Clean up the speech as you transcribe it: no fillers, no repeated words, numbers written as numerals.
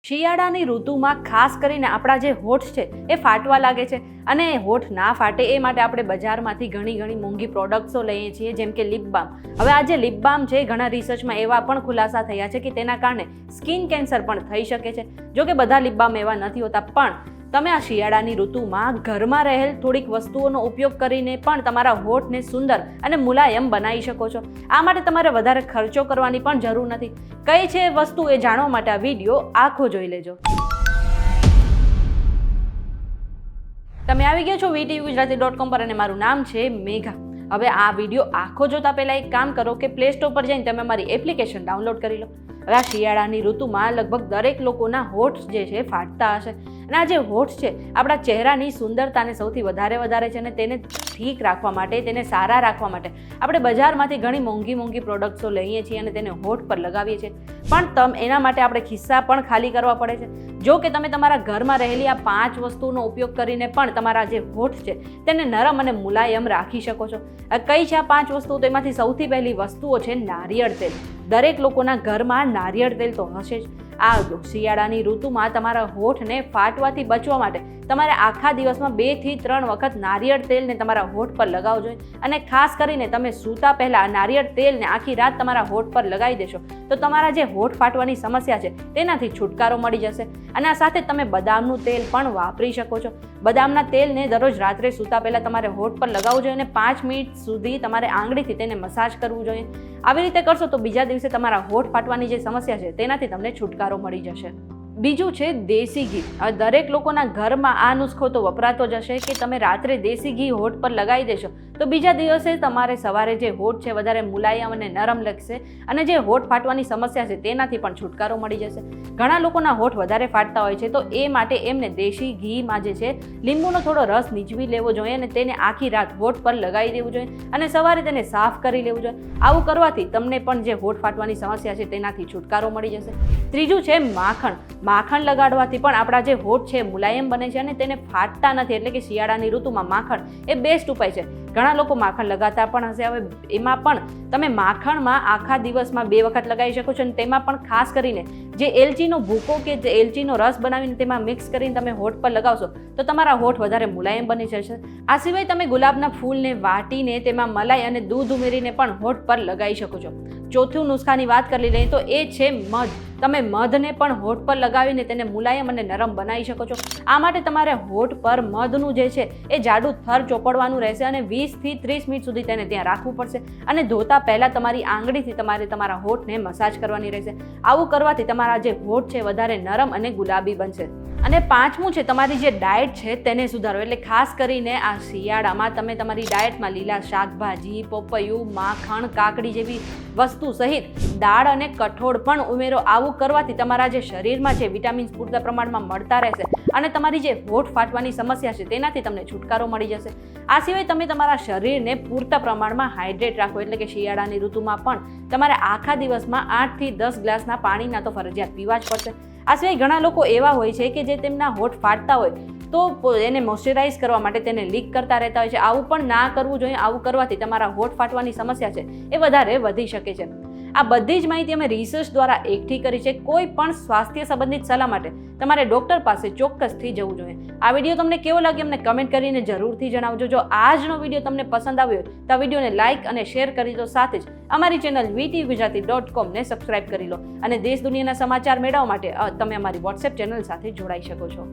શિયાળાની ઋતુમાં ખાસ કરીને આપણા જે હોઠ છે એ ફાટવા લાગે છે અને હોઠ ના ફાટે એ માટે આપણે બજારમાંથી ઘણી મોંઘી પ્રોડક્ટ્સો લઈએ છીએ, જેમ કે લિપ બામ. હવે આ જે લિપ બામ છે ઘણા રિસર્ચમાં એવા પણ ખુલાસા થયા છે કે તેના કારણે સ્કિન કેન્સર પણ થઈ શકે છે. જો કે બધા લિપ બામ એવા નથી હોતા, પણ તમે આ શિયાળાની ઋતુમાં ઘરમાં રહેલ થોડીક વસ્તુઓનો ઉપયોગ કરીને પણ તમારા હોઠને સુંદર અને મુલાયમ બનાવી શકો છો. આ માટે તમારે વધારે ખર્ચો કરવાની પણ જરૂર નથી. કઈ છે વસ્તુ એ જાણવા માટે આ વિડીયો આખો જોઈ લેજો. તમે આવી ગયા છો VTVGujarati.com પર અને મારું નામ છે મેઘા. હવે આ વિડીયો આખો જોતા પહેલાં એક કામ કરો કે પ્લે સ્ટોર પર જઈને તમે મારી એપ્લિકેશન ડાઉનલોડ કરી લો. હવે આ શિયાળાની ઋતુમાં લગભગ દરેક લોકોના હોઠ જે છે ફાટતા હશે, અને આ જે હોઠ છે આપણા ચહેરાની સુંદરતાને સૌથી વધારે છે, અને તેને ઠીક રાખવા માટે, તેને સારા રાખવા માટે આપણે બજારમાંથી ઘણી મોંઘી પ્રોડક્ટ્સો લઈએ છીએ અને તેને હોઠ પર લગાવીએ છીએ. પણ એના માટે આપણે ખિસ્સા પણ ખાલી કરવા પડે છે. જો કે તમે તમારા ઘરમાં રહેલી આ 5 વસ્તુનો ઉપયોગ કરીને પણ તમારા જે હોઠ છે તેને નરમ અને મુલાયમ રાખી શકો છો. કઈ છે આ 5 વસ્તુઓ? તો એમાંથી સૌથી પહેલી વસ્તુઓ છે નારિયેળ તેલ. દરેક લોકોના ઘરમાં નારિયેળ તેલ તો હશે જ. આ શિયાળાની ઋતુમાં તમારા હોઠને ફાટવાથી બચવા માટે તમારે આખા દિવસમાં 2 થી 3 વખત નારિયેળ તેલને તમારા હોઠ પર લગાવવું જોઈએ. અને ખાસ કરીને તમે સૂતા પહેલાં નારિયેળ તેલને આખી રાત તમારા હોઠ પર લગાવી દેશો તો તમારા જે હોઠ ફાટવાની સમસ્યા છે તેનાથી છુટકારો મળી જશે. અને આ સાથે તમે બદામનું તેલ પણ વાપરી શકો છો. બદામના તેલને દરરોજ રાત્રે સૂતા પહેલાં તમારે હોઠ પર લગાવવું જોઈએ અને 5 મિનિટ સુધી તમારે આંગળીથી તેને મસાજ કરવું જોઈએ. આવી રીતે કરશો તો બીજા દિવસે તમારા હોઠ ફાટવાની જે સમસ્યા છે તેનાથી તમને છુટકારો મળી જશે. બીજું છે દેશી ઘી. હવે દરેક લોકોના ઘરમાં આ નુસ્ખો તો વપરાતો જ હશે કે તમે રાત્રે દેશી ઘી હોઠ પર લગાવી દેશો તો બીજા દિવસે તમારે સવારે જે હોઠ છે વધારે મુલાયમ અને નરમ લાગશે, અને જે હોઠ ફાટવાની સમસ્યા છે તેનાથી પણ છુટકારો મળી જશે. ઘણા લોકોના હોઠ વધારે ફાટતા હોય છે, તો એ માટે એમને દેશી ઘીમાં જે છે લીંબુનો થોડો રસ નીચવી લેવો જોઈએ અને તેને આખી રાત હોઠ પર લગાવી દેવું જોઈએ અને સવારે તેને સાફ કરી લેવું જોઈએ. આવું કરવાથી તમને પણ જે હોઠ ફાટવાની સમસ્યા છે તેનાથી છુટકારો મળી જશે. ત્રીજું છે માખણ. માખણ લગાડવાથી પણ આપણા જે હોઠ છે મુલાયમ બને છે અને તેને ફાટતા નથી. એટલે કે શિયાળાની ઋતુમાં માખણ એ બેસ્ટ ઉપાય છે. ઘણા લોકો માખણ લગાતા પણ હશે. હવે એમાં પણ તમે માખણમાં આખા દિવસમાં 2 વખત લગાવી શકો છો, અને તેમાં પણ ખાસ કરીને જે એલચીનો ભૂકો કે જે એલચીનો રસ બનાવીને તેમાં મિક્સ કરીને તમે હોઠ પર લગાવશો તો તમારા હોઠ વધારે મુલાયમ બની જશે. આ સિવાય તમે ગુલાબના ફૂલને વાટીને તેમાં મલાઈ અને દૂધ ઉમેરીને પણ હોઠ પર લગાવી શકો છો. ચોથું નુસ્ખાની વાત કરી લઈએ તો એ છે મધ. તમે મધને પણ હોઠ પર લગાવીને તેને મુલાયમ અને નરમ બનાવી શકો છો. આ માટે તમારે હોઠ પર મધનું જે છે એ જાડું થર ચોપડવાનું રહેશે અને 20 થી 30 મિનિટ સુધી તેને ત્યાં રાખવું પડશે. અને ધોતા પહેલાં તમારી આંગળીથી તમારે તમારા હોઠને મસાજ કરવાની રહેશે. આવું કરવાથી તમારા જે હોઠ છે વધારે નરમ અને ગુલાબી બનશે. અને 5મું છે તમારી જે ડાયટ છે તેને સુધારો. એટલે ખાસ કરીને આ શિયાળામાં તમે તમારી ડાયટમાં લીલા શાકભાજી, પપૈયું, માખણ, કાકડી જેવી વસ્તુ સહિત દાળ અને કઠોળ પણ ઉમેરો. આવું કરવાથી તમારા જે શરીરમાં છે વિટામિન્સ પૂરતા પ્રમાણમાં મળતા રહેશે અને તમારી જે હોઠ ફાટવાની સમસ્યા છે તેનાથી તમને છુટકારો મળી જશે. આ સિવાય તમે તમારા શરીરને પૂરતા પ્રમાણમાં હાઇડ્રેટ રાખો. એટલે કે શિયાળાની ઋતુમાં પણ તમારે આખા દિવસમાં 8 થી 10 ગ્લાસના પાણીના તો ફરજિયાત પીવા જ પડશે. આ સિવાય ઘણા લોકો એવા હોય છે કે જે તેમના હોઠ ફાટતા હોય તો એને મોઇશ્ચરાઇઝ કરવા માટે તેને લીક કરતા રહેતા હોય છે. આવું પણ ના કરવું જોઈએ. આવું કરવાથી તમારા હોઠ ફાટવાની સમસ્યા છે એ વધારે વધી શકે છે. આ બધી જ માહિતી અમે રિસર્ચ દ્વારા એકઠી કરી છે. કોઈ પણ સ્વાસ્થ્ય સંબંધિત સલાહ માટે તમારે ડૉક્ટર પાસે ચોક્કસથી જવું જોઈએ. આ વિડીયો તમને કેવો લાગ્યો અમને કમેન્ટ કરીને જરૂરથી જણાવજો. જો આજનો વિડીયો તમને પસંદ આવ્યો હોય તો આ વિડીયોને લાઇક અને શેર કરી દો. સાથે જ અમારી ચેનલ VTVGujarati.com ને સબસ્ક્રાઇબ કરી લો અને દેશ દુનિયાના સમાચાર મેળવવા માટે તમે અમારી વોટ્સએપ ચેનલ સાથે જોડાઈ શકો છો.